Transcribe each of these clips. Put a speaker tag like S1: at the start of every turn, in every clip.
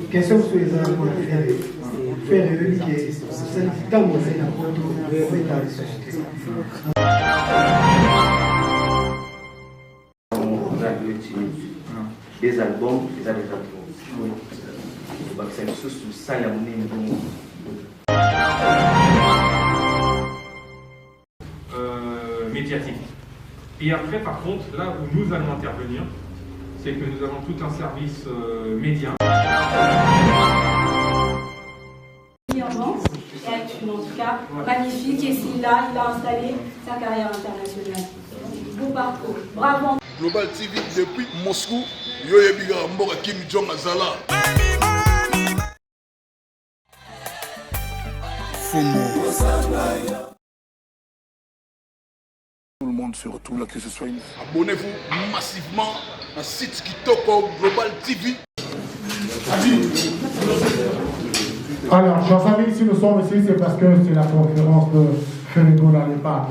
S1: question sur les arbres, faire que c'est le temps où c'est la photo dans la société.
S2: Des albums, des albums. C'est une chose sur ça, il y a
S3: médiatique. Et après, par contre, là où nous allons intervenir, c'est que nous avons tout un service média.
S4: En tout cas, magnifique. Et s'il a installé sa carrière internationale. Beau parcours. Bravo.
S5: Global TV depuis Moscou, Yoyebiga Mboka Kim Jong Azala. Tout le monde se retrouve là, que ce soit une. Abonnez-vous massivement à site Kitoko Global TV.
S6: Alors, chers amis, si nous sommes ici, c'est parce que c'est la conférence de Ferregola les Padres.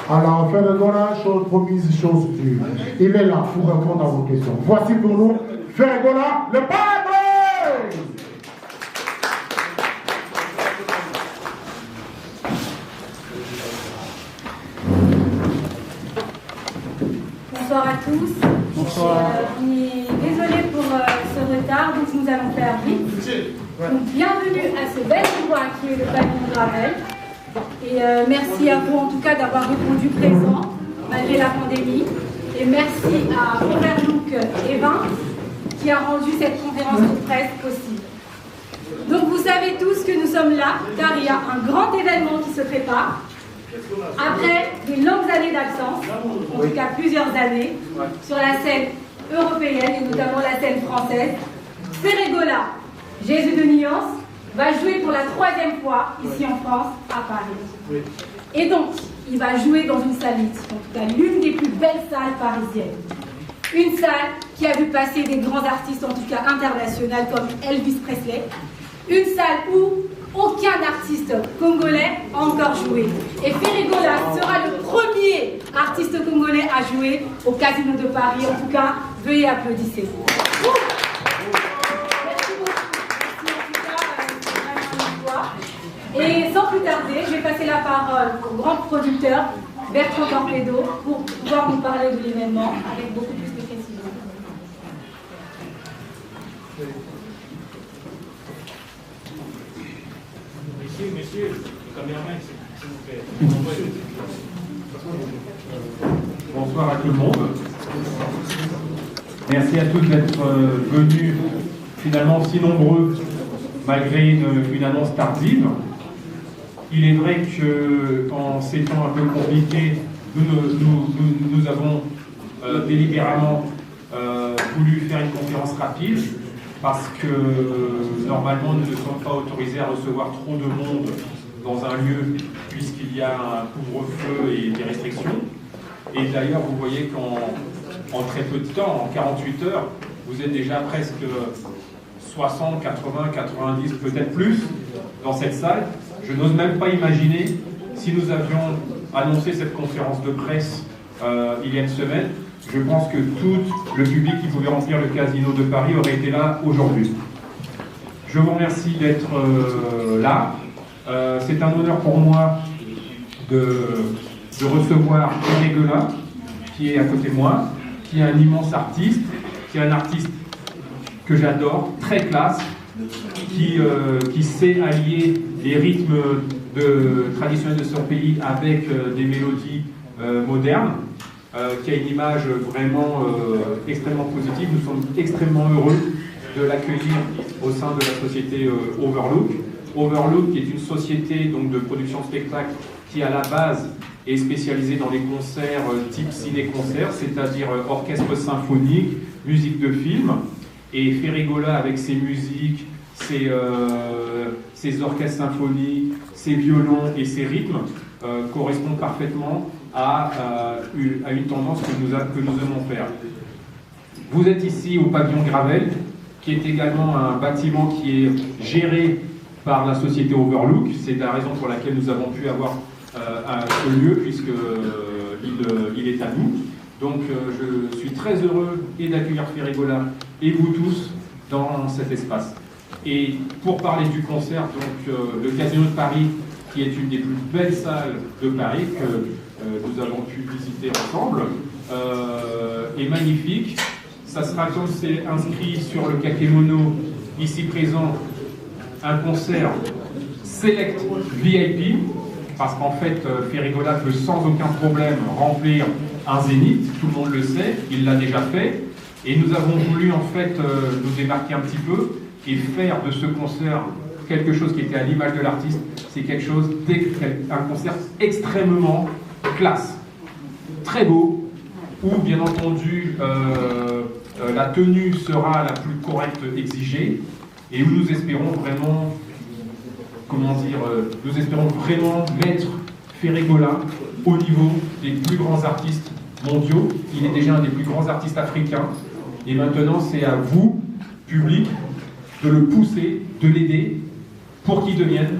S6: Alors, Ferregola, chose promise, chose due. Il est là pour répondre à vos questions. Voici pour nous Ferregola le Padre.
S4: Bonsoir à tous.
S6: Bonsoir.
S4: On est désolé pour ce retard, donc nous allons faire vite. Donc, bienvenue à ce bel endroit qui est le pavillon Gravel. Et merci à vous en tout cas d'avoir répondu présent malgré la pandémie. Et merci à Overlook et Vince qui a rendu cette conférence de presse possible. Donc vous savez tous que nous sommes là car il y a un grand événement qui se prépare. Après des longues années d'absence, en tout cas plusieurs années, sur la scène européenne et notamment la scène française, Ferregola, Jésus de Nuance, va jouer pour la 3e fois ici en France, à Paris. Et donc, il va jouer dans une salle mythique, en tout cas l'une des plus belles salles parisiennes. Une salle qui a vu passer des grands artistes, en tout cas internationaux, comme Elvis Presley. Une salle où aucun artiste congolais a encore joué. Et Ferregola sera le premier artiste congolais à jouer au Casino de Paris. En tout cas, veuillez applaudir. Merci beaucoup. Et sans plus tarder, je vais passer la parole au grand producteur Bertrand Torpedo pour pouvoir nous parler de l'événement avec beaucoup plus de précision.
S3: Messieurs, le caméraman, s'il vous plaît. Bonsoir à tout le monde. Merci à tous d'être venus finalement si nombreux malgré une annonce tardive. Il est vrai qu'en ces temps un peu compliqués, nous avons délibérément voulu faire une conférence rapide parce que normalement nous ne sommes pas autorisés à recevoir trop de monde dans un lieu puisqu'il y a un couvre-feu et des restrictions. Et d'ailleurs, vous voyez qu'en très peu de temps, en 48 heures, vous êtes déjà presque 60, 80, 90, peut-être plus dans cette salle. Je n'ose même pas imaginer si nous avions annoncé cette conférence de presse il y a une semaine. Je pense que tout le public qui pouvait remplir le Casino de Paris aurait été là aujourd'hui. Je vous remercie d'être là. C'est un honneur pour moi de recevoir Ferregola, qui est à côté de moi, qui est un immense artiste, qui est un artiste que j'adore, très classe, qui sait allier les rythmes traditionnels de son pays avec des mélodies modernes, qui a une image vraiment extrêmement positive. Nous sommes extrêmement heureux de l'accueillir au sein de la société Overlook. Overlook est une société donc, de production de spectacles qui à la base est spécialisée dans les concerts type ciné-concert, c'est-à-dire orchestre symphonique, musique de film. Et Ferregola, avec ses musiques, ses orchestres symphoniques, ses violons et ses rythmes, correspond parfaitement à une tendance que nous aimons faire. Vous êtes ici au pavillon Gravel, qui est également un bâtiment qui est géré par la société Overlook. C'est la raison pour laquelle nous avons pu avoir ce lieu, puisqu'il est à nous. Donc je suis très heureux et d'accueillir Ferregola et vous tous dans cet espace. Et pour parler du concert, donc le Casino de Paris, qui est une des plus belles salles de Paris que nous avons pu visiter ensemble, est magnifique. Ça sera, comme c'est inscrit sur le kakémono ici présent, un concert select VIP, parce qu'en fait, Ferrigola peut sans aucun problème remplir un zénith, tout le monde le sait, il l'a déjà fait, et nous avons voulu en fait nous démarquer un petit peu et faire de ce concert quelque chose qui était à l'image de l'artiste. C'est quelque chose, un concert extrêmement classe, très beau, où bien entendu la tenue sera la plus correcte exigée, et où nous espérons vraiment, nous espérons vraiment mettre Ferrigola au niveau des plus grands artistes mondiaux. Il est déjà un des plus grands artistes africains, et maintenant c'est à vous, public, de le pousser, de l'aider, pour qu'il devienne,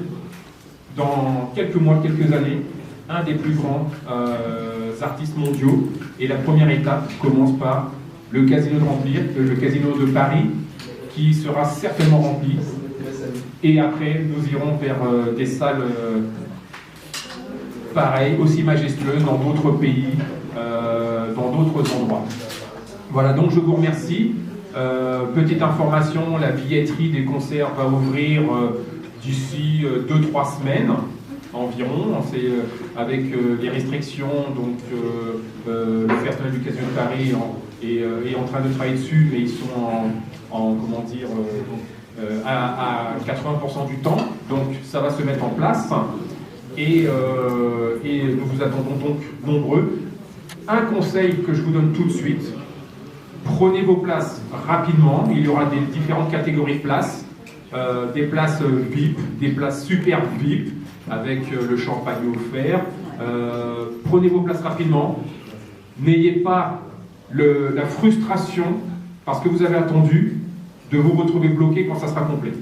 S3: dans quelques mois, quelques années, un des plus grands artistes mondiaux. Et la première étape commence par le Casino le Casino de Paris, qui sera certainement rempli. Et après, nous irons vers des salles pareilles, aussi majestueuses, dans d'autres pays, dans d'autres endroits. Voilà, donc je vous remercie. Petite information, la billetterie des concerts va ouvrir d'ici 2-3 semaines environ. C'est avec les restrictions, donc le personnel du Casino de Paris est en train de travailler dessus, mais ils sont à 80% du temps, donc ça va se mettre en place, et nous vous attendons donc nombreux. Un conseil que je vous donne tout de suite: prenez vos places rapidement. Il y aura des différentes catégories de places, des places VIP, des places super VIP avec le champagne offert. Prenez vos places rapidement. N'ayez pas la frustration, parce que vous avez attendu, de vous retrouver bloqué quand ça sera complet.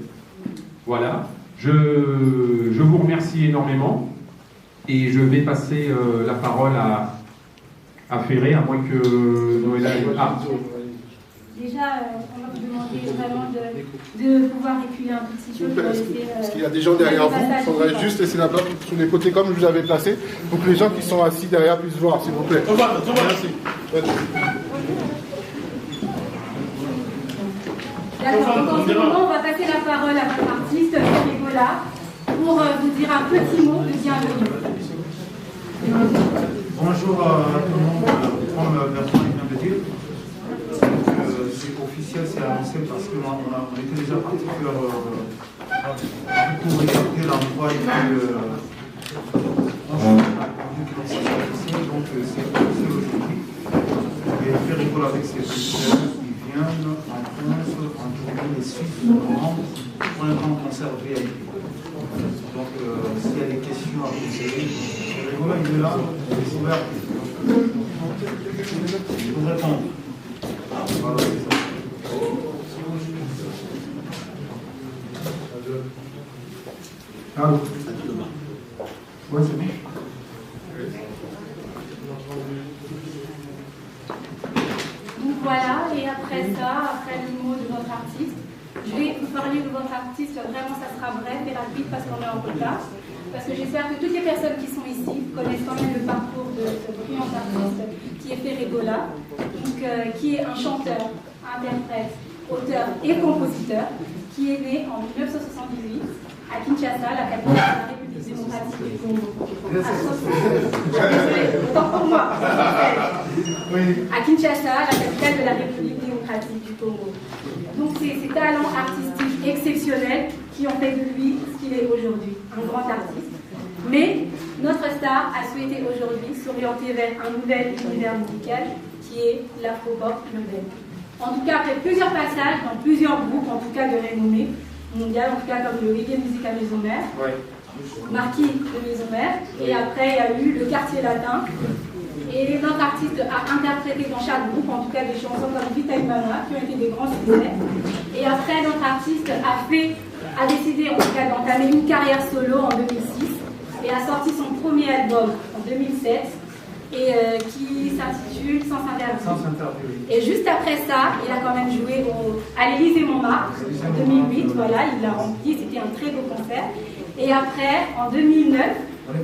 S3: Voilà. Je vous remercie énormément, et je vais passer la parole à Ferré, à moins que Noëlla...
S4: Déjà, on va vous demander vraiment de pouvoir reculer un petit peu.
S6: Parce qu'il y a des gens derrière vous, il faudrait juste laisser la place sur les côtés comme je vous avais placé, pour que les gens qui sont assis derrière puissent voir, s'il vous plaît. Merci.
S4: D'accord, donc en ce moment, on va passer la parole à votre artiste, Ferrigola, pour vous dire un petit mot de bienvenue.
S7: Bonjour à tout le monde, comme Bertrand vient de dire. C'est officiel, c'est annoncé parce qu'on était déjà parti faire pour regarder l'endroit et puis on a attendu que l'on soit officiel, donc c'est officiel aujourd'hui. Et Ferrigola avec ses visiteurs qui viennent en France, en tournée et suite pour un grand concert VIP. Donc s'il y a des questions à poser, Ferrigola il est là, il est ouvert. Je vous réponds. Voilà, c'est ça.
S6: Allô? Ouais, c'est bon.
S4: Donc voilà, et après ça, après le mot de votre artiste, je vais vous parler de votre artiste, vraiment ça sera bref et rapide parce qu'on est en retard. Parce que j'espère que toutes les personnes qui sont ici connaissent quand même le parcours de ce brillant artiste qui est Ferrigola, donc qui est un chanteur, interprète, auteur et compositeur, qui est né en 1978 à Kinshasa, la capitale de la République démocratique du Congo. Autant pour moi. À Kinshasa, la capitale de la République démocratique du Congo. Donc c'est ces talents artistiques exceptionnels qui ont fait de lui ce qu'il est aujourd'hui, un grand artiste. Mais notre star a souhaité aujourd'hui s'orienter vers un nouvel univers musical qui est l'afro-pop urbaine. En tout cas, après plusieurs passages dans plusieurs groupes, en tout cas de renommée mondiale, en tout cas comme le Reggae Music à Maison Mère, Marquis de Maison Mère, et après il y a eu le Quartier Latin. Et notre artiste a interprété dans chaque groupe, en tout cas des chansons comme Vita Imana, qui ont été des grands succès. Et après, notre artiste a décidé en tout cas d'entamer une carrière solo en 2006 et a sorti son premier album en 2007. et qui s'intitule Sans interdit.
S7: Sans interdit.
S4: Et juste après ça, il a quand même joué à l'Élysée-Montmartre en 2008. Voilà, il l'a rempli, c'était un très beau concert. Et après, en 2009,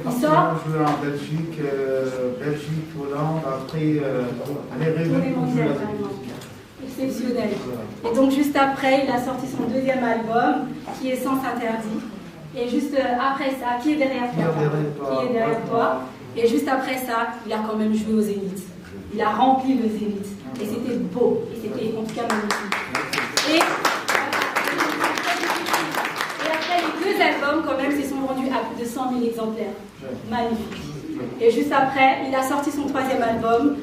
S4: il sort.
S7: On joué en Belgique, Hollande, après les réunions.
S4: Exceptionnel. Et donc juste après, il a sorti son deuxième album, qui est Sans interdit. Et juste après ça, qui est derrière toi? Qui est derrière toi? Et juste après ça, il a quand même joué au Zénith. Il a rempli le Zénith. Et c'était beau. Et c'était en tout cas magnifique. Et après les deux albums, quand même, se sont vendus à plus de 100 000 exemplaires. Magnifique. Et juste après, il a sorti son troisième album,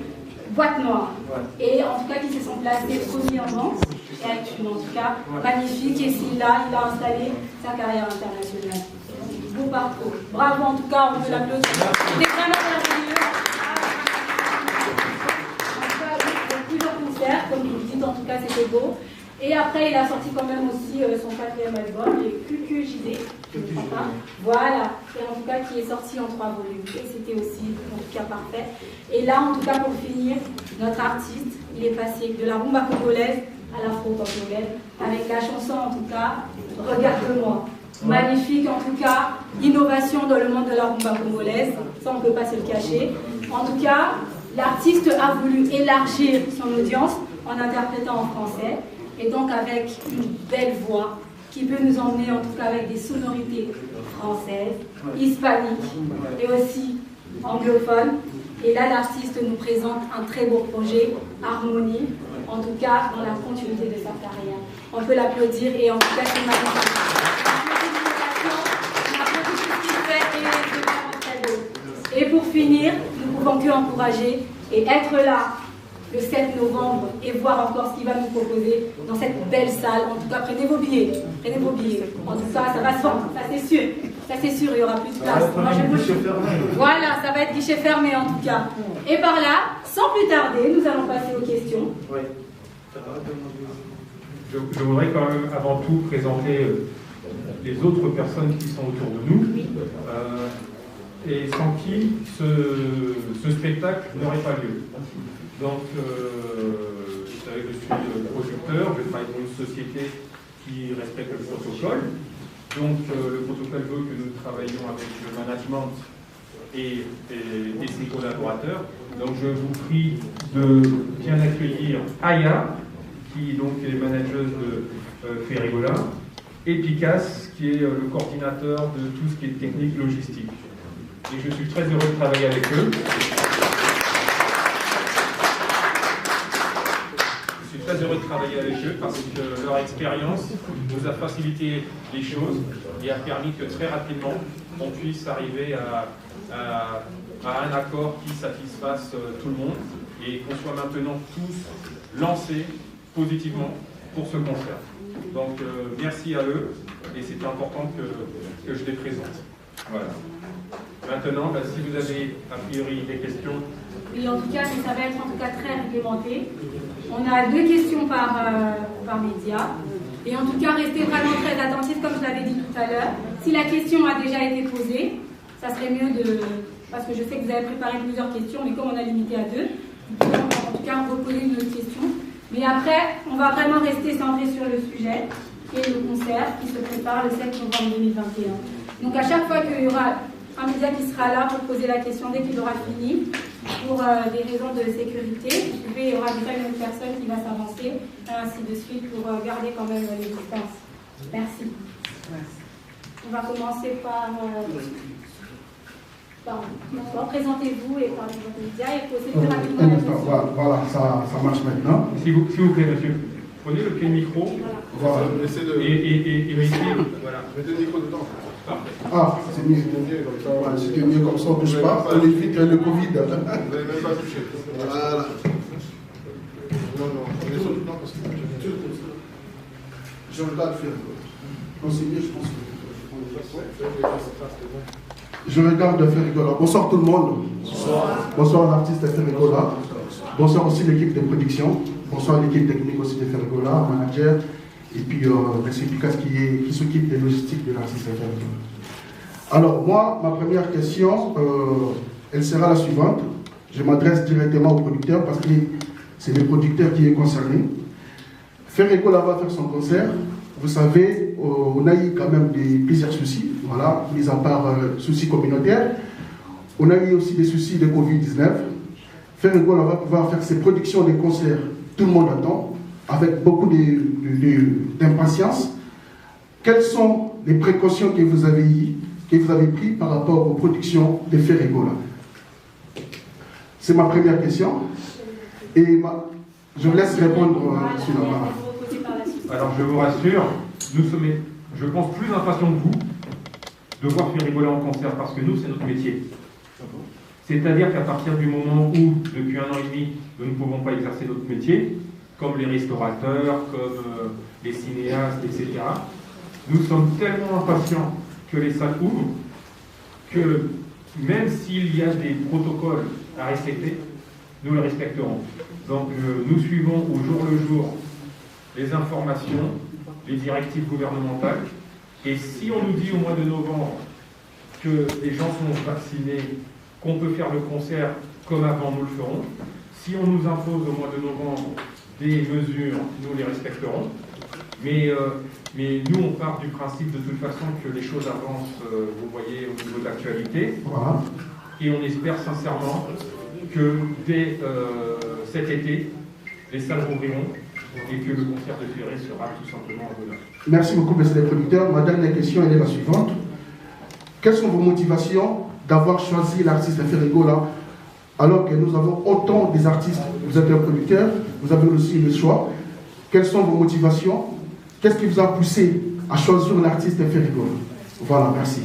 S4: Boîte Noire. Et en tout cas, qui se sont placés premiers en vente. Et actuellement, en tout cas, magnifique. Et il a installé sa carrière internationale. Beau parcours. Bravo, en tout cas, on peut l'applaudir. C'était vraiment merveilleux. En tout cas, plusieurs concerts, comme vous le dites, en tout cas, c'était beau. Et après, il a sorti quand même aussi son quatrième album, les QQJD. Voilà, et en tout cas qui est sorti en 3 volumes. Et c'était aussi en tout cas parfait. Et là, en tout cas, pour finir, notre artiste, il est passé de la rumba congolaise à l'afro-congolaise, avec la chanson en tout cas, Regarde-moi. Magnifique en tout cas, innovation dans le monde de la rumba congolaise, ça on ne peut pas se le cacher. En tout cas, l'artiste a voulu élargir son audience en interprétant en français. Et donc avec une belle voix qui peut nous emmener en tout cas avec des sonorités françaises, hispaniques et aussi anglophones. Et là, l'artiste nous présente un très beau projet, Harmonie, en tout cas dans la continuité de sa carrière. On peut l'applaudir et en tout cas c'est magnifique. Et pour finir, nous ne pouvons que encourager et être là le 7 novembre et voir encore ce qu'il va nous proposer dans cette belle salle. En tout cas, prenez vos billets. Prenez vos billets. En tout cas, ça va se vendre. Ça, c'est sûr. Ça, c'est sûr, il y aura plus de place. Voilà, ça va être guichet fermé en tout cas. Et par là, sans plus tarder, nous allons passer aux questions.
S7: Oui.
S3: Je voudrais quand même avant tout présenter les autres personnes qui sont autour de nous. Et sans qui ce spectacle n'aurait pas lieu. Donc, vous savez, je suis producteur, je travaille pour une société qui respecte le protocole. Donc, le protocole veut que nous travaillions avec le management et ses collaborateurs. Donc, je vous prie de bien accueillir Aya, qui donc est manageuse de Ferrigola, et Picasse, qui est le coordinateur de tout ce qui est technique logistique. Et je suis très heureux de travailler avec eux. Je suis très heureux de travailler avec eux parce que leur expérience nous a facilité les choses et a permis que très rapidement on puisse arriver à un accord qui satisfasse tout le monde et qu'on soit maintenant tous lancés positivement pour ce concert. Donc merci à eux et c'est important que je les présente. Voilà. Maintenant, si vous avez a priori des questions.
S4: Oui, en tout cas, ça va être en tout cas très réglementé. On a 2 questions par média. Et en tout cas, restez vraiment très attentifs, comme je l'avais dit tout à l'heure. Si la question a déjà été posée, ça serait mieux de... Parce que je sais que vous avez préparé plusieurs questions, mais comme on a limité à 2, vous pouvez en tout cas reposer une autre question. Mais après, on va vraiment rester centré sur le sujet, qui est le concert qui se prépare le 7 novembre 2021. Donc à chaque fois qu'il y aura un média qui sera là pour poser la question dès qu'il aura fini, pour des raisons de sécurité, il y aura déjà une autre personne qui va s'avancer, et ainsi de suite, pour garder quand même les distances. Merci. On va commencer par... présentez-vous et parlez de votre média et posez très rapidement la question.
S6: Voilà, ça marche maintenant.
S3: S'il vous plaît, monsieur, prenez le pied micro.
S6: Voilà.
S3: Et mettez... Voilà.
S5: Mettez le micro dedans.
S6: Ah, c'est mieux. C'est mieux comme ça, on ne bouge pas. On évite le Covid.
S5: Vous n'avez même pas touché. Voilà. Non, on est sur le plan parce que
S6: je regarde faire. Non, c'est mieux, je pense que. Je regarde Ferrigola. Bonsoir tout le monde. Bonsoir. Bonsoir l'artiste Ferrigola. Bonsoir aussi l'équipe de production. Bonsoir l'équipe technique aussi de Ferrigola, manager. Et puis M. Picasse qui s'occupe des logistiques de l'artiste Ferrigola. Alors moi, ma première question, elle sera la suivante.
S5: Je m'adresse directement aux producteurs parce que c'est le producteur qui est concerné. Ferregola va faire son concert. Vous savez, on a eu quand même plusieurs soucis, voilà, mis à part soucis communautaires. On a eu aussi des soucis de Covid-19. Ferregola va pouvoir faire ses productions de concerts, tout le monde attend, avec beaucoup d'impatience. Quelles sont les précautions que vous avez prises par rapport aux productions de Ferregola? C'est ma première question. Et je vous laisse répondre sur la parole.
S3: Alors je vous rassure, nous sommes, je pense, plus impatients que vous de voir Ferregola en concert, parce que nous, c'est notre métier. C'est-à-dire qu'à partir du moment où, depuis 1 an et demi, nous ne pouvons pas exercer notre métier, comme les restaurateurs, comme les cinéastes, etc., nous sommes tellement impatients que les salles ouvrent, que même s'il y a des protocoles à respecter, nous les respecterons. Donc nous suivons au jour le jour les informations, les directives gouvernementales, et si on nous dit au mois de novembre que les gens sont vaccinés, qu'on peut faire le concert comme avant, nous le ferons. Si on nous impose au mois de novembre des mesures, nous les respecterons. Mais nous, on part du principe de toute façon que les choses avancent, vous voyez, au niveau de l'actualité.
S5: Voilà.
S3: Et on espère sincèrement que dès cet été, les salles rouvriront et que le concert de Ferré sera tout simplement honneur.
S5: Merci beaucoup, monsieur le producteur. Ma dernière question elle est la suivante. Quelles sont vos motivations d'avoir choisi l'artiste Ferregola alors que nous avons autant des artistes? Vous êtes un producteur, vous avez aussi le choix. Quelles sont vos motivations? Qu'est-ce qui vous a poussé à choisir l'artiste Ferregola? Voilà, merci.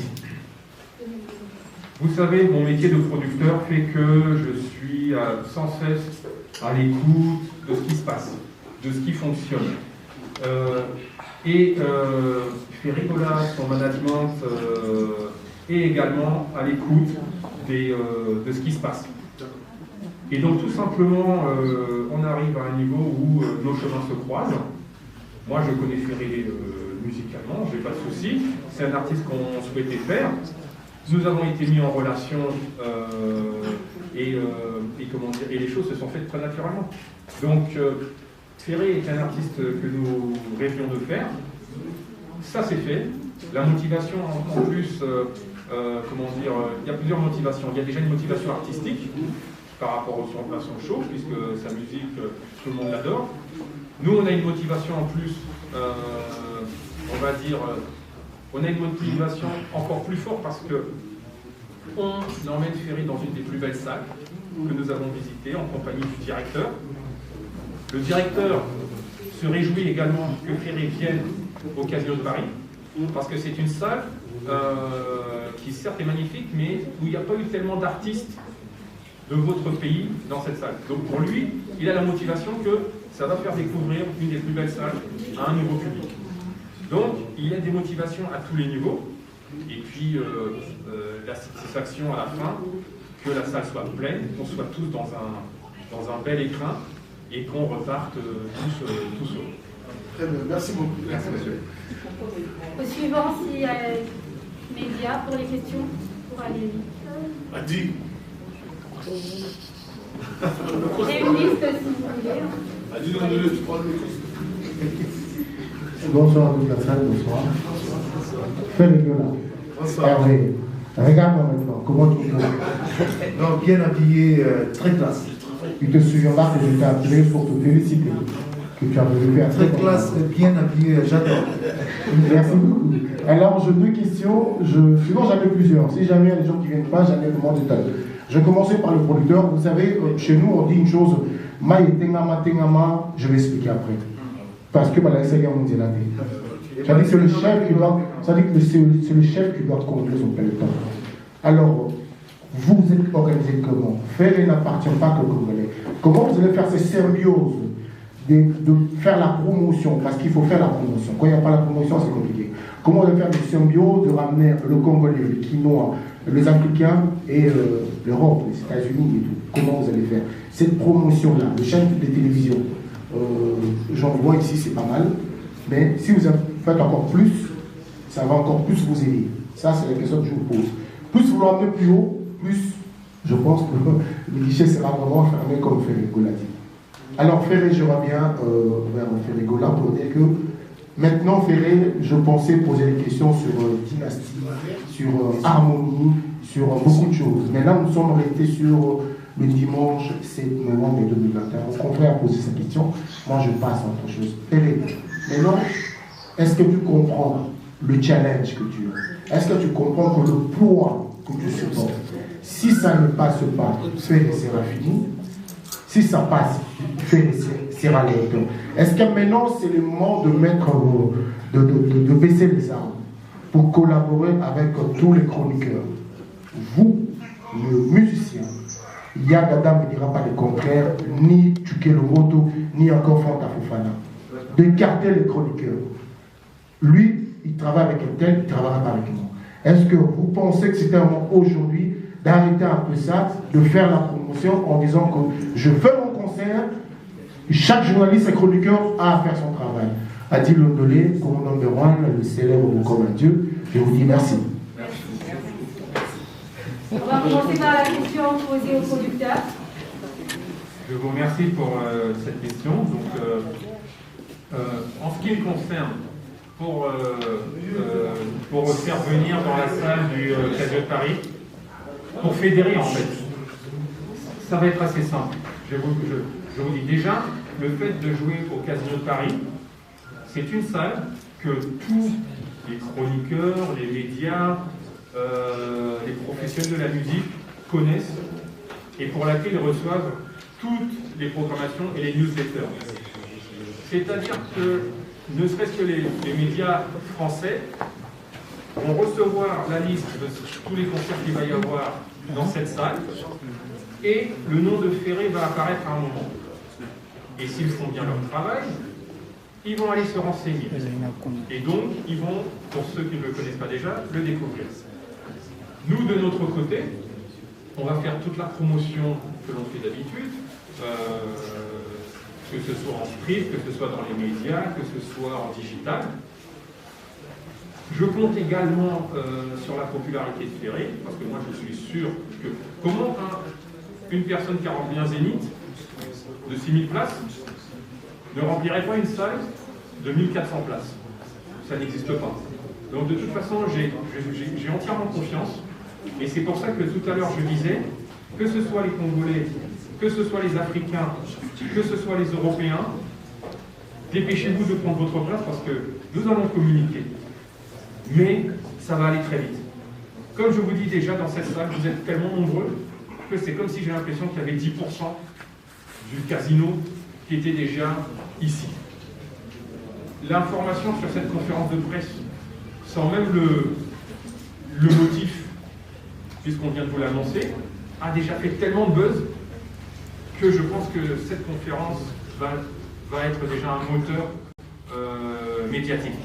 S3: Vous savez, mon métier de producteur fait que je suis sans cesse à l'écoute de ce qui se passe, de ce qui fonctionne. Ferregola, son management, est également à l'écoute de ce qui se passe. Et donc tout simplement, on arrive à un niveau où nos chemins se croisent. Moi, je connais Ferré musicalement, je n'ai pas de souci. C'est un artiste qu'on souhaitait faire. Nous avons été mis en relation et les choses se sont faites très naturellement. Donc, Ferré est un artiste que nous rêvions de faire. Ça, c'est fait. La motivation, en plus, il y a plusieurs motivations. Il y a déjà une motivation artistique par rapport à son show, puisque sa musique, tout le monde l'adore. Nous, on a une motivation en plus, on a une motivation encore plus forte parce que on emmène Ferré dans une des plus belles salles que nous avons visitées en compagnie du directeur. Le directeur se réjouit également que Ferré vienne au Casino de Paris, parce que c'est une salle qui certes est magnifique, mais où il n'y a pas eu tellement d'artistes de votre pays dans cette salle. Donc pour lui, il a la motivation que ça va faire découvrir une des plus belles salles à un nouveau public. Donc il y a des motivations à tous les niveaux, et puis la satisfaction à la fin, que la salle soit pleine, qu'on soit tous dans un bel écrin, et qu'on reparte tous heureux.
S5: Très bien, merci beaucoup.
S3: Merci, monsieur.
S4: Au suivant, s'il y a médias pour les questions, pour aller vite.
S5: Adi.
S4: J'ai une liste si vous voulez.
S5: Adi, donne-le, tu prends le micro.
S6: Bonsoir à toute la salle, bonsoir. Ferregola.
S5: Bonsoir.
S6: Hervé, regarde-moi maintenant, comment tu te...
S7: Donc, bien habillé, très classe.
S6: Tu te souviendras que je t'ai appelé pour te féliciter. Que tu as voulu faire
S7: Très classe, bien habillé, j'adore.
S6: Merci beaucoup. Alors, j'ai deux questions. Sinon, j'en ai plusieurs. Si jamais il y a des gens qui ne viennent pas, j'en ai demandé tout à l'heure. Je vais commencer par le producteur. Vous savez, chez nous, on dit une chose. Tengama, je vais expliquer après. Parce que c'est c'est-à-dire que c'est le chef qui doit, c'est le chef qui doit conduire son peloton. Alors, vous êtes organisé comment? Ferré n'appartient pas qu'aux Congolais. Comment vous allez faire ces symbioses de faire la promotion? Parce qu'il faut faire la promotion. Quand il n'y a pas la promotion, c'est compliqué. Comment vous allez faire des symbioses de ramener le Congolais, le Quinois, les Africains et l'Europe, les États-Unis et tout? Comment vous allez faire cette promotion-là? Les chaînes de télévision, j'en vois ici, c'est pas mal. Mais si vous faites encore plus, ça va encore plus vous aider. Ça, c'est la question que je vous pose. Plus vous l'emmenez plus haut, plus je pense que le guichet sera vraiment fermé comme Ferrigo l'a dit. Alors Ferré, je reviens vers Ferrigo là pour dire que maintenant Ferré, je pensais poser des questions sur dynastie, sur harmonie, sur beaucoup de choses. Mais là, nous sommes restés sur le dimanche 7 novembre 2021. Mon confrère a posé sa question, moi je passe à autre chose. Ferré, maintenant, est-ce que tu comprends le challenge que tu as? Est-ce que tu comprends que le poids que tu supportes, si ça ne passe pas, Ferré sera fini. Si ça passe, Ferré sera libre. Est-ce que maintenant c'est le moment de mettre, de baisser les armes pour collaborer avec tous les chroniqueurs? Vous, le musicien, Yagada ne dira pas le contraire, ni Tukelomoto, ni encore Fanta Fofana. D'écarter les chroniqueurs. Lui, il travaille avec un tel, il ne travaillera pas avec moi. Est-ce que vous pensez que c'est un moment aujourd'hui d'arrêter un peu ça, de faire la promotion en disant que je fais mon concert, chaque journaliste et chroniqueur a à faire son travail? Adil Ondolé, commandant de Rouen, le célèbre comme un dieu, je vous dis merci.
S4: On va commencer par la question posée au producteur.
S3: Je vous remercie pour cette question. Donc, en ce qui me concerne, pour faire venir dans la salle du Casino de Paris, pour fédérer en fait, ça va être assez simple. Je vous dis déjà, le fait de jouer au Casino de Paris, c'est une salle que tous les chroniqueurs, les médias, les professionnels de la musique connaissent et pour laquelle ils reçoivent toutes les programmations et les newsletters. C'est-à-dire que, ne serait-ce que les médias français vont recevoir la liste de tous les concerts qu'il va y avoir dans cette salle et le nom de Ferré va apparaître à un moment. Et s'ils font bien leur travail, ils vont aller se renseigner. Et donc, ils vont, pour ceux qui ne le connaissent pas déjà, le découvrir. Nous, de notre côté, on va faire toute la promotion que l'on fait d'habitude, que ce soit en street, que ce soit dans les médias, que ce soit en digital. Je compte également sur la popularité de Ferré, parce que moi je suis sûr que comment une personne qui a rempli un zénith de 6000 places ne remplirait pas une salle de 1400 places. Ça n'existe pas. Donc de toute façon, j'ai entièrement confiance. Et c'est pour ça que tout à l'heure je disais, que ce soit les Congolais, que ce soit les Africains, que ce soit les Européens, dépêchez-vous de prendre votre place parce que nous allons communiquer. Mais ça va aller très vite. Comme je vous dis déjà, dans cette salle, vous êtes tellement nombreux que c'est comme si j'ai l'impression qu'il y avait 10% du casino qui était déjà ici. L'information sur cette conférence de presse, sans même le motif, puisqu'on vient de vous l'annoncer, a déjà fait tellement de buzz que je pense que cette conférence va être déjà un moteur médiatique.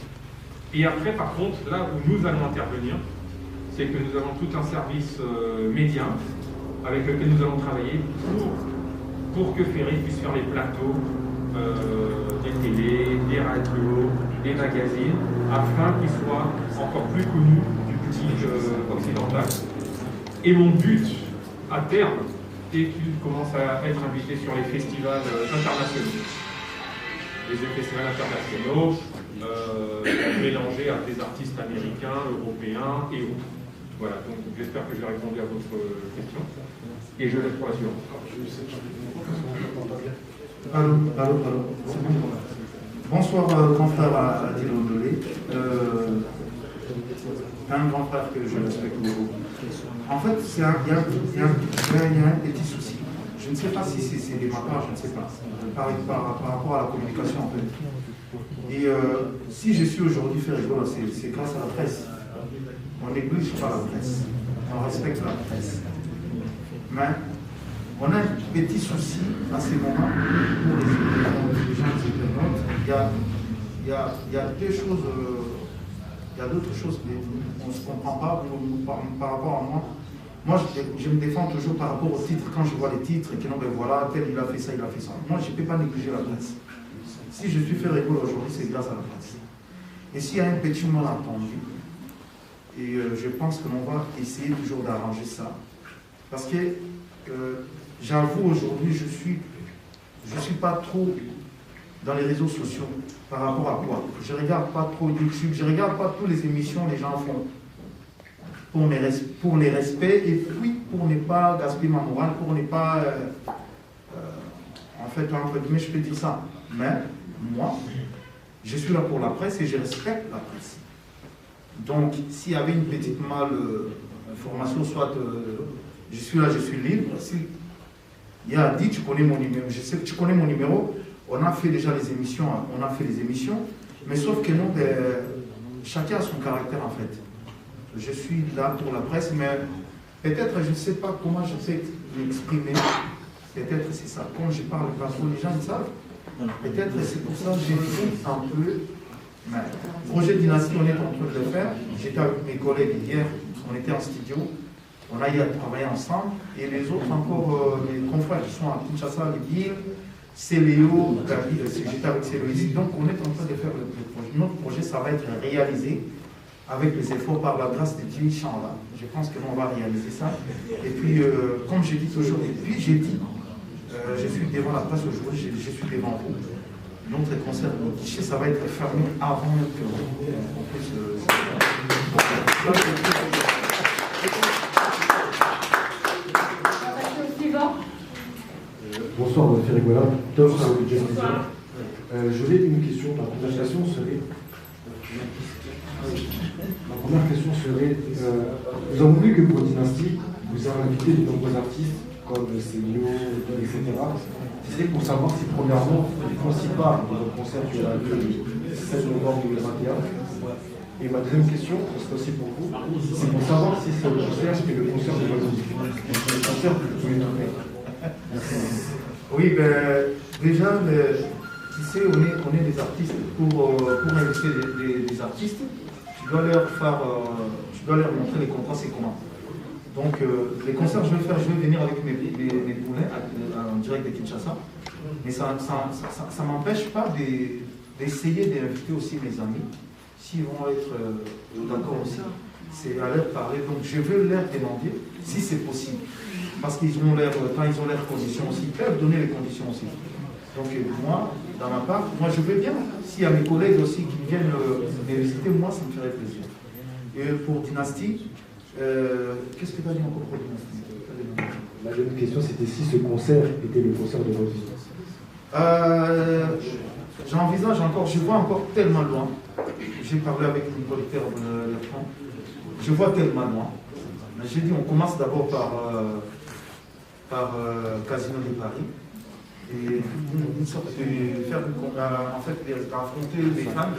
S3: Et après, par contre, là où nous allons intervenir, c'est que nous avons tout un service média avec lequel nous allons travailler pour que Ferré puisse faire les plateaux des télés, des radios, des magazines, afin qu'il soit encore plus connu du public occidental. Et mon but, à terme, est qu'il commence à être invité sur les festivals internationaux. Les festivals internationaux, mélangés à des artistes américains, européens et autres. Voilà, donc j'espère que j'ai répondu à votre question. Et je laisse pour la suivante.
S7: Allô. Bonsoir, grand frère Adil Ondolé. Un grand frère que je respecte beaucoup. En fait, il y a un petit souci. Je ne sais pas si c'est de ma part, je ne sais pas. Par rapport à la communication, en fait. Et si je suis aujourd'hui Ferrigo, c'est grâce à la presse. On néglige pas la presse. On respecte la presse. Mais on a un petit souci à ces moments pour les gens internautes. Il y a deux choses. Il y a d'autres choses qu'on ne se comprend pas par rapport à moi. Moi, je me défends toujours par rapport aux titres. Quand je vois les titres et que non, ben voilà, tel il a fait ça, il a fait ça. Moi, je ne peux pas négliger la presse. Si je suis Ferrigo aujourd'hui, c'est grâce à la presse. Et s'il y a un petit malentendu, et je pense que l'on va essayer toujours d'arranger ça, Parce que j'avoue aujourd'hui, je suis pas trop dans les réseaux sociaux par rapport à quoi. Je ne regarde pas trop YouTube, je ne regarde pas toutes les émissions que les gens font pour les respects et puis pour ne pas gaspiller ma morale, pour ne pas, en fait, entre guillemets, je peux dire ça. Mais moi, je suis là pour la presse et je respecte la presse. Donc, s'il y avait une petite malformation, soit je suis là, je suis libre. Si il y a dit, tu connais mon numéro, je sais que tu connais mon numéro, on a fait déjà les émissions, mais sauf que non, chacun a son caractère en fait. Je suis là pour la presse, mais peut-être, je ne sais pas comment je sais m'exprimer, peut-être c'est ça, quand je parle, parce que les gens ils savent, peut-être c'est pour ça que j'ai fait un peu, mais projet Dynastie, on est en train de le faire, j'étais avec mes collègues hier, on était en studio, on a eu à travailler ensemble, et les autres encore, mes confrères qui sont à Kinshasa, les villes, Céléo, j'étais avec Céléo ici, donc on est en train de faire le projet. Notre projet, ça va être réalisé avec les efforts par la grâce de Dieu, Inch'Allah. Je pense que l'on va réaliser ça. Et puis, comme je dis toujours, et puis j'ai dit, je suis devant la presse aujourd'hui, je suis devant vous. Notre concert au guichet, ça va être fermé avant que on puisse.
S8: Bonsoir, M. Rigola. J'aurais une question. Ma première question serait, nous avons vu que pour Dynastie, vous avez invité de nombreux artistes comme Céline, etc. C'est pour savoir si, premièrement, les principaux de votre concert qui aura lieu le 16 novembre 2021. Et ma deuxième question, c'est aussi pour vous, c'est pour savoir si c'est le concert et le concert de votre musique. Le concert que vous pouvez tourner.
S7: Oui, ben, déjà, tu sais, on est des artistes. Pour inviter des artistes, tu dois leur montrer les contrats, c'est comment. Donc, les concerts, je vais venir avec mes poulains en direct de Kinshasa. Mais ça ne m'empêche pas d'essayer d'inviter aussi mes amis, s'ils vont être d'accord aussi. C'est à leur parler. Donc, je veux leur demander si c'est possible. Parce qu'ils ont quand ils ont leurs conditions aussi, ils peuvent donner les conditions aussi. Donc, moi, dans ma part, moi, je veux bien. S'il y a mes collègues aussi qui viennent me visiter, moi, ça me ferait plaisir. Et pour Dynastie, qu'est-ce que tu as dit encore pour Dynastie?
S8: La deuxième question, c'était si ce concert était le concert de votre vie.
S7: J'envisage encore, je vois encore tellement loin. J'ai parlé avec une producteur de France. Je vois tellement loin. J'ai dit, on commence d'abord par Casino de Paris. Et une sorte de faire en fait, affronter les femmes,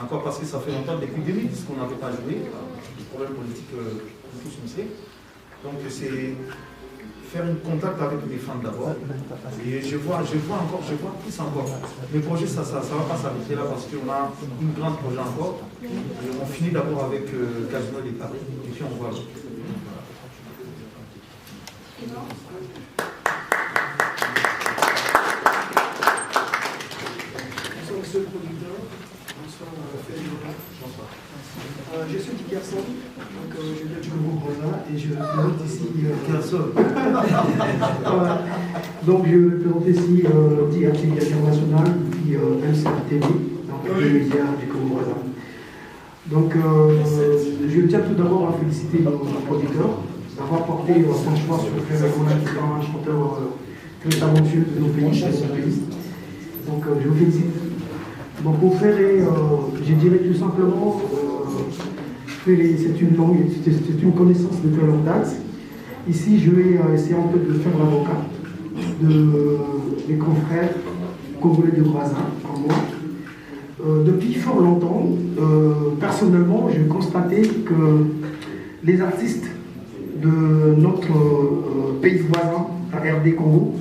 S7: encore parce que ça fait longtemps, depuis 2010 qu'on n'avait pas joué, des problèmes politiques tous on sait. Donc c'est faire un contact avec les femmes d'abord. Et je vois plus encore. Le projet, ça va pas s'arrêter là parce qu'on a une grande projet encore. Et on finit d'abord avec Casino de Paris. Et puis on voit.
S1: Monsieur le producteur, bonsoir je suis Dick Kerson, donc je viens du Congo et je représente ici Kerson. Donc je représente ici DRTV International, puis MCTV, donc les médias du Congo. Donc je tiens tout d'abord à féliciter nos producteurs d'avoir porté son choix sur Frère Rigola, qui est un chanteur très talentueux de nos pays, Donc je vous félicite. Mon confrère, je dirais tout simplement, c'est une langue, c'est une connaissance de très longue date. Ici, je vais essayer un peu de faire l'avocat de mes confrères congolais de voisins, comme moi. Depuis fort longtemps, personnellement, j'ai constaté que les artistes de notre pays voisin, la RD Congo,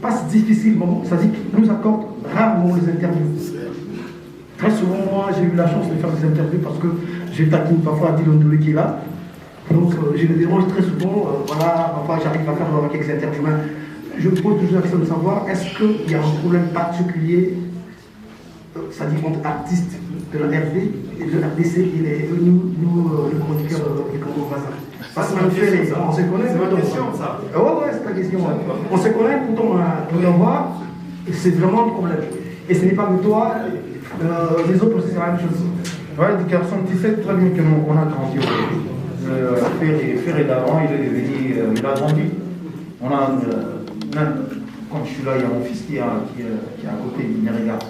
S1: passe difficilement, c'est-à-dire qu'ils nous accordent rarement les interviews. Très souvent, moi, j'ai eu la chance de faire des interviews parce que j'ai taquine parfois à Dylan Doulé qui est là. Donc, je les dérange très souvent. Voilà, parfois, j'arrive à faire quelques interviews. Je me pose toujours la question de savoir est-ce qu'il y a un problème particulier c'est-à-dire entre artistes de la RD et de la RDC et nous, le chroniqueur et Congo voisin. Parce qu'on fait, on se connaît.
S7: C'est ma question, ça.
S1: Ouais, c'est ta question. On se connaît, pourtant on en voit, et c'est vraiment un problème. Et ce n'est pas que toi, les autres aussi, c'est la même chose.
S7: Ouais, des garçons, tu sais très bien qu'on a grandi aujourd'hui. Ferré d'avant, il est devenu, il a grandi. On a, même quand je suis là, il y a mon fils qui est à côté, il me regarde.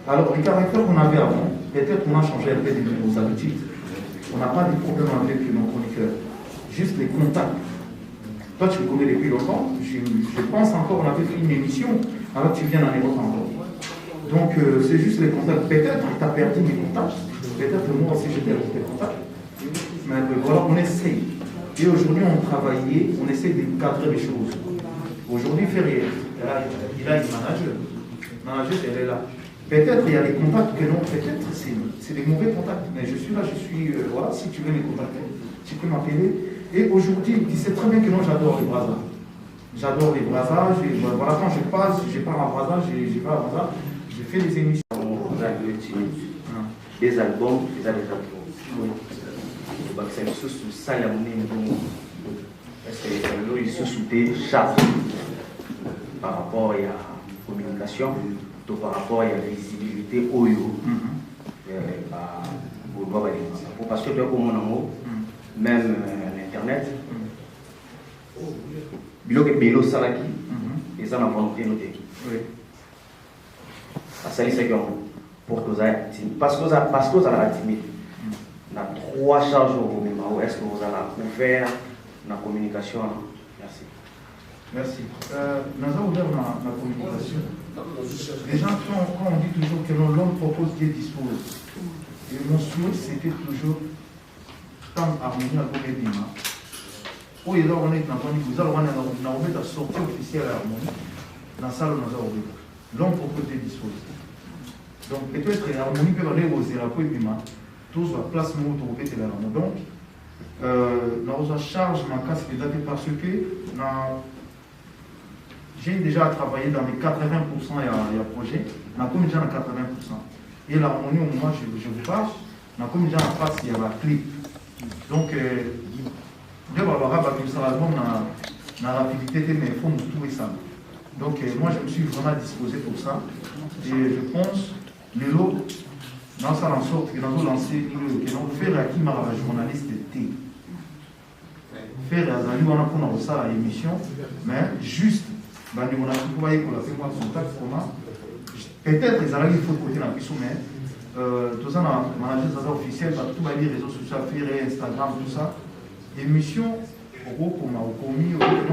S7: Alors, les caractères qu'on avait avant, peut-être qu'on a changé un peu de nos habitudes. On n'a pas de problème avec nos chroniqueurs. Juste les contacts. Toi, tu me connais depuis longtemps. Je pense encore, on avait fait une émission, alors tu viens d'en Europe encore. Donc, c'est juste les contacts. Peut-être que tu as perdu mes contacts. Peut-être que moi aussi, j'ai perdu tes contacts. Mais voilà, on essaye. Et aujourd'hui, on travaillait, on essaie de cadrer les choses. Aujourd'hui, Ferrier, il a une manager. Manager, elle est là. Peut-être il y a des contacts que non, peut-être c'est des mauvais contacts. Mais je suis là, voilà, si tu veux me contacter, tu peux m'appeler. Et aujourd'hui, tu sais très bien que non, j'adore les Brazza. J'adore les Brazza. Voilà, quand je passe, je pars à Brazza, je vais à Brazza, je fais des émissions.
S2: Des albums, des albums. Oui. C'est sous ça, il y a parce que ils se soutaient chaque par rapport à la communication, par rapport à la visibilité au parce que comme même l'internet, Bilo Salaki, ils en ont volonté noté. Ça c'est pour que vous ayez parce que vous avez timide. On a 3 charges au moment. Est-ce que vous avez ouvert la communication? Merci.
S7: Merci. Nous avons ouvert la communication. Les gens, quand on dit toujours que l'homme propose, Dieu dispose. Et mon souhait, c'était toujours tant harmonie à Gobelima. Où il y a on est dans vous allez la sortie officielle à l'harmonie. Dans la salle, nous avons ouvert. L'homme propose, Dieu dispose. Donc, peut-être l'harmonie peut aller aux Zérapo et Pima. Tous la place où on trouve la harmonie. Donc, nous avons charge ma casse parce que j'ai déjà travaillé dans les 80% il y a projet, on a comme déjà 80%. Et l'harmonie, au moment où je vous parle, on a comme déjà en face, il y a la clip. Donc, je vais avoir l'album dans la rapidité, mais il faut nous trouver ça. Donc, moi, je me suis vraiment disposé pour ça. Et je pense, les lots, dans ça, en sorte que nous avons lancé, que nous allons faire à qui m'a la journaliste T. Faire à Zali, on a pour ça l'émission, mais juste. On a pu voir pour la faire contact comment peut-être les il faut côté la puissance mais tout ça dans manager officiel tout les réseaux sociaux Instagram tout ça émission au gros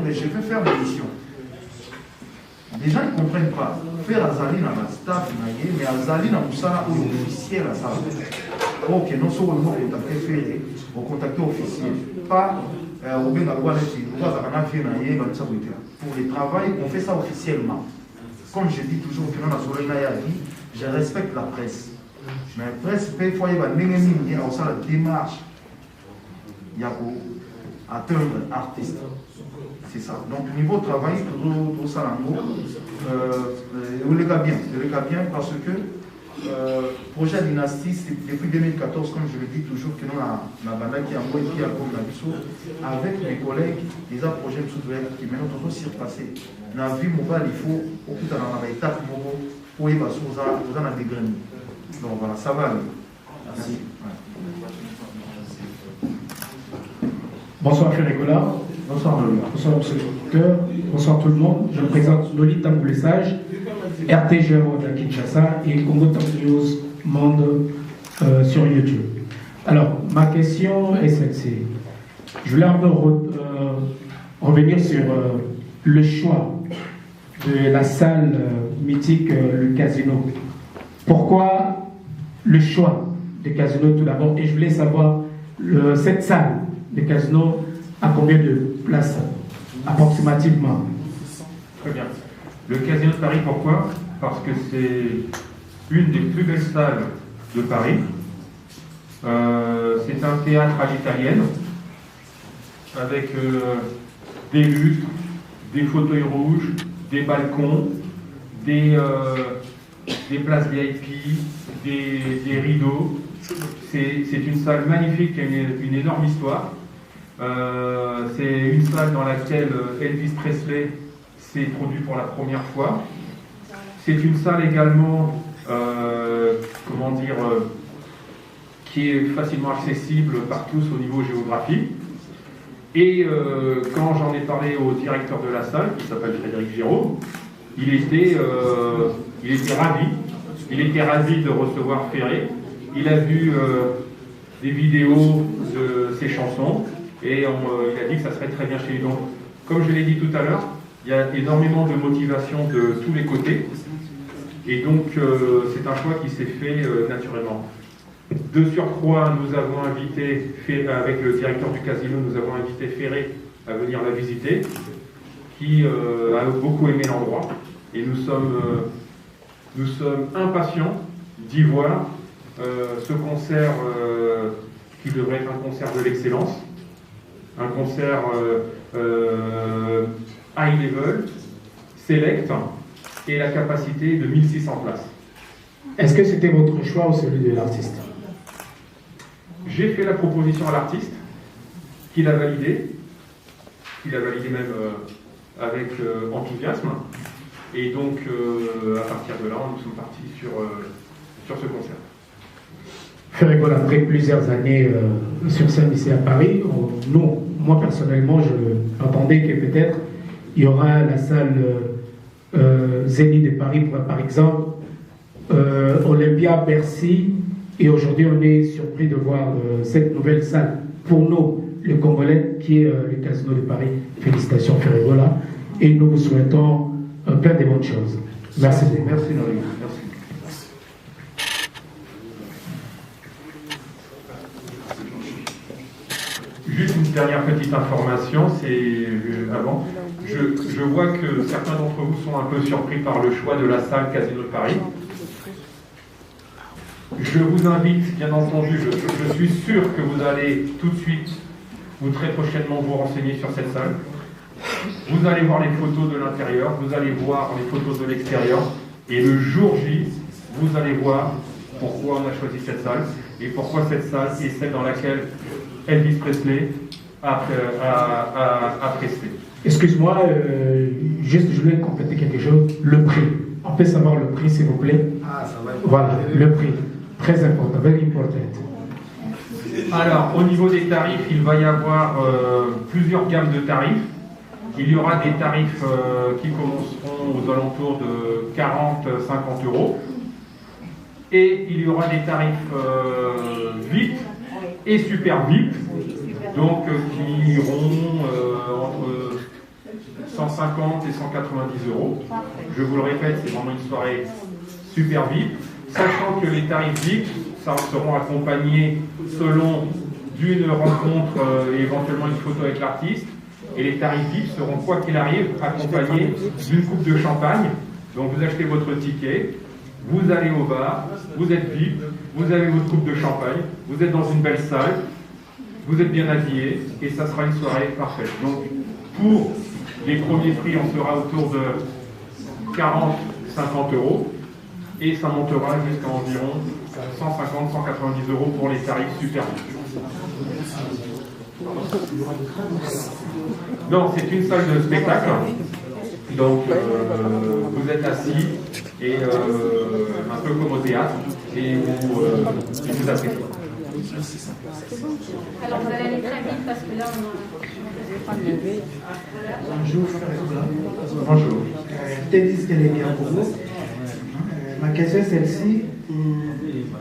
S7: je vais faire l'émission les gens ne comprennent pas faire Azali dans la staff mais Azali dans tout ça officiel à ça ok non seulement contacter faire au contacter officiel pas pour le travail, on fait ça officiellement. Comme je dis toujours, je respecte la presse. Mais la presse, parfois, il va la démarche pour atteindre l'artiste. C'est ça. Donc, niveau travail, tout ça, on le bien parce que projet Dynastie, c'est depuis 2014, comme je le dis toujours, que nous, la bande qui a envoyé avec mes collègues, les projets qui maintenant toujours surpassé. Dans la vie mobile, il faut, au plus dans la étape mobile, pour y passer aux en dégrainer. Donc voilà, ça va aller. Merci.
S9: Bonsoir, cher Nicolas.
S7: Bonsoir,
S9: bonsoir, monsieur le docteur. Bonsoir tout le monde. Je me présente Lolita Moulessage, RTG de Kinshasa et Congo Top News Monde sur YouTube. Alors, ma question est celle-ci. Je voulais un peu revenir sur le choix de la salle mythique, le Casino. Pourquoi le choix du Casino tout d'abord? Et je voulais savoir, cette salle, le Casino, à combien de places approximativement?
S3: Très bien. Le Casino de Paris, pourquoi? Parce que c'est une des plus belles salles de Paris. C'est un théâtre à l'italienne, avec des lustres, des fauteuils rouges, des balcons, des des places VIP, des rideaux. C'est une salle magnifique qui a une énorme histoire. C'est une salle dans laquelle Elvis Presley s'est produit pour la première fois. C'est une salle également, comment dire, qui est facilement accessible par tous au niveau géographique. Et quand j'en ai parlé au directeur de la salle, qui s'appelle Frédéric Giraud, il était ravi. Il était ravi de recevoir Ferré. Il a vu des vidéos de ses chansons et il a dit que ça serait très bien chez lui. Donc, comme je l'ai dit tout à l'heure, il y a énormément de motivation de tous les côtés. Et donc, c'est un choix qui s'est fait naturellement. De surcroît, nous avons invité, avec le directeur du casino, nous avons invité Ferré à venir la visiter, qui a beaucoup aimé l'endroit. Et nous sommes impatients d'y voir ce concert qui devrait être un concert de l'excellence, un concert high level, select, et la capacité de 1600 places.
S9: Est-ce que c'était votre choix ou celui de l'artiste?
S3: J'ai fait la proposition à l'artiste, qui l'a validé même avec enthousiasme, et donc à partir de là, nous sommes partis sur ce concert.
S9: Ferré-Gaule, après plusieurs années sur scène ici à Paris, moi personnellement, je attendais que peut-être il y aura la salle Zénith de Paris, par exemple, Olympia, Bercy, et aujourd'hui on est surpris de voir cette nouvelle salle pour nous, les Congolais, qui est le Casino de Paris. Félicitations Ferré-Gaule, et nous vous souhaitons plein de bonnes choses. Merci beaucoup.
S7: Merci Nori. Merci.
S3: Juste une dernière petite information, c'est avant. Je vois que certains d'entre vous sont un peu surpris par le choix de la salle Casino de Paris. Je vous invite, bien entendu, je suis sûr que vous allez tout de suite ou très prochainement vous renseigner sur cette salle. Vous allez voir les photos de l'intérieur, vous allez voir les photos de l'extérieur, et le jour J, vous allez voir pourquoi on a choisi cette salle et pourquoi cette salle est celle dans laquelle Elvis Presley a presté.
S9: Excuse-moi, juste je voulais compléter quelque chose. Le prix. On peut savoir le prix, s'il vous plaît?
S2: Ah, ça va être...
S9: Voilà, le prix. Très important, very important.
S3: Alors, au niveau des tarifs, il va y avoir plusieurs gammes de tarifs. Il y aura des tarifs qui commenceront aux alentours de 40-50 euros. Et il y aura des tarifs VIP et super VIP, donc qui iront entre 150 et 190 euros. Je vous le répète, c'est vraiment une soirée super VIP, sachant que les tarifs VIP seront accompagnés selon d'une rencontre et éventuellement une photo avec l'artiste, et les tarifs VIP seront, quoi qu'il arrive, accompagnés d'une coupe de champagne. Donc vous achetez votre ticket, vous allez au bar, vous êtes VIP, vous avez votre coupe de champagne, vous êtes dans une belle salle, vous êtes bien habillé, et ça sera une soirée parfaite. Donc pour les premiers prix, on sera autour de 40-50 euros, et ça montera jusqu'à environ 150-190 euros pour les tarifs super VIP. Non, c'est une salle de spectacle. Donc, vous êtes assis et un peu comme au théâtre, et vous appréciez.
S4: Alors, vous allez aller très vite parce que là, on a...
S1: Bonjour,
S3: Bonjour.
S1: Tennis Télégué pour vous. Ma question est celle-ci.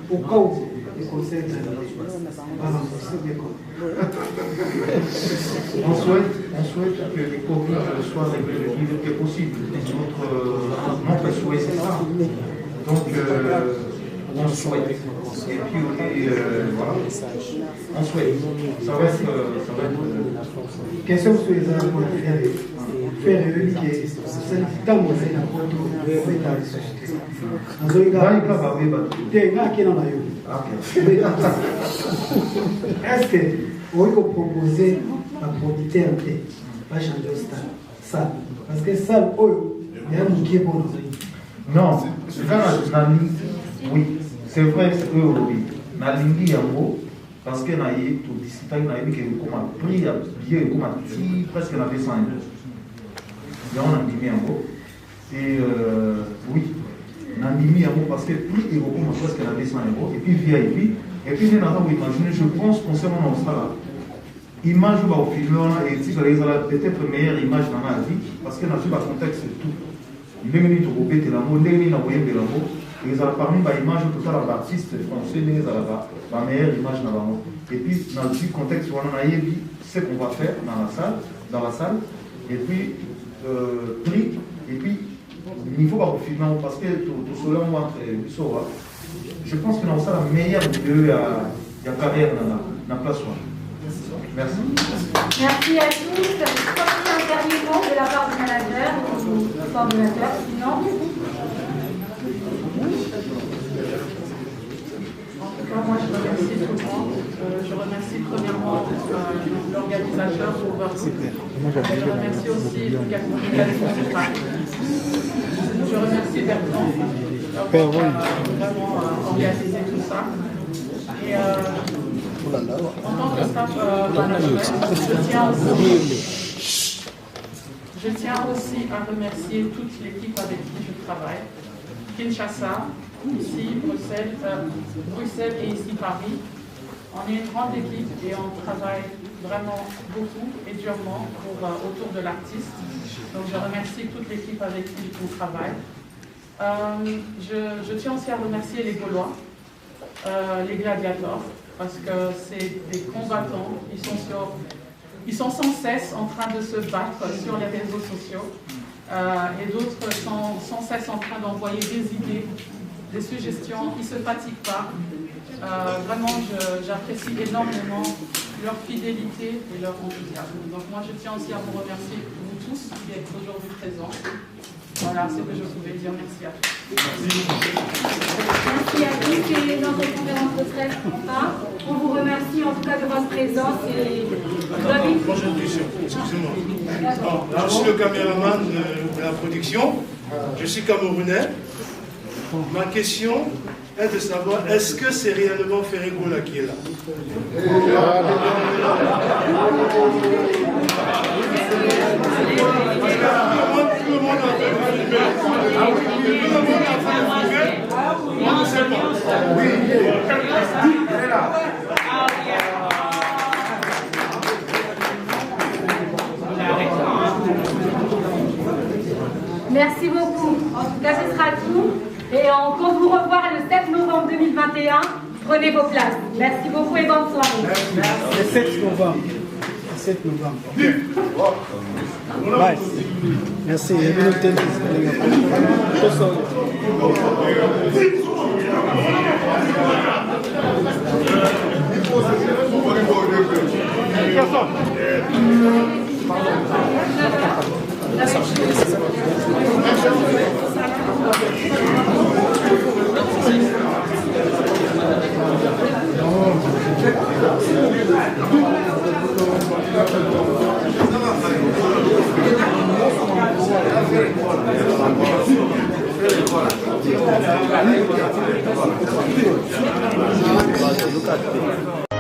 S1: Pourquoi les conseils
S7: On souhaite que les Covid soient réglés le plus vite que possible. Notre souhait, c'est ça. Donc, on souhaite. Et puis, voilà. On souhaite. Ça va être.
S1: Question sur les arbres faire une qui est dans mon est-ce que on peut proposer à producteur pas changer ça parce que ça il y a un qui est bon
S7: Non, oui, c'est vrai, c'est eux aujourd'hui. Nalingi yango, parce que naïe tout disciple naïe que comme a pris à billet comme a petit presque na 200 €. Là on a mis yango et oui, on a mis yango parce que prix est comme presque na 200 € et puis VIP et puis nous avons imaginé, je pense concernant ça là. Image au film et si peut-être meilleure image dans la vie parce que dans le contexte c'est tout. Les minutes au bête la mot, les minutes au bête la mot. Et ça parmi les images tout à l'artiste français, la meilleure image dans la mot. Et puis dans le contexte on a dit ce qu'on va faire dans la salle. Et puis prix et puis il faut pas filmer parce que tout cela entre je pense que dans ça la meilleure vidéo il y a carrière dans la place. Merci.
S4: Merci à tous. Un dernier mot de la part du manager ou du coordonnateur, sinon.
S10: En tout cas, moi je remercie tout le monde. Je remercie premièrement l'organisateur pour leur soutien. Je remercie aussi la communication du parc. Je remercie Bertrand d'avoir vraiment organisé tout ça. Et en tant que staff management, je tiens aussi à remercier toute l'équipe avec qui je travaille. Kinshasa, ici, Bruxelles et ici Paris. On est une grande équipe et on travaille vraiment beaucoup et durement autour de l'artiste. Donc je remercie toute l'équipe avec qui on travaille. Je tiens aussi à remercier les Gaulois, les gladiateurs, parce que c'est des combattants, ils sont sans cesse en train de se battre sur les réseaux sociaux et d'autres sont sans cesse en train d'envoyer des idées, des suggestions, ils ne se fatiguent pas. Vraiment, j'apprécie énormément leur fidélité et leur enthousiasme. Donc moi, je tiens aussi à vous remercier, vous tous, qui êtes aujourd'hui présents. Voilà ce que je pouvais dire. Merci à tous.
S4: Merci à tous et dans cette conférence de presse, on vous remercie en tout cas de votre présence.
S11: Prochaine question, excusez-moi. Je suis le caméraman de la production, je suis camerounais. Ma question est de savoir, est-ce que c'est réellement Ferregola qui est là? Tout le monde a
S4: Merci beaucoup. En tout cas, ce sera tout. Et on compte vous revoir le 7 novembre 2021. Prenez vos places. Merci beaucoup et bonne soirée.
S1: Le 7 novembre. Le 7 novembre. Bye. Merci. Look at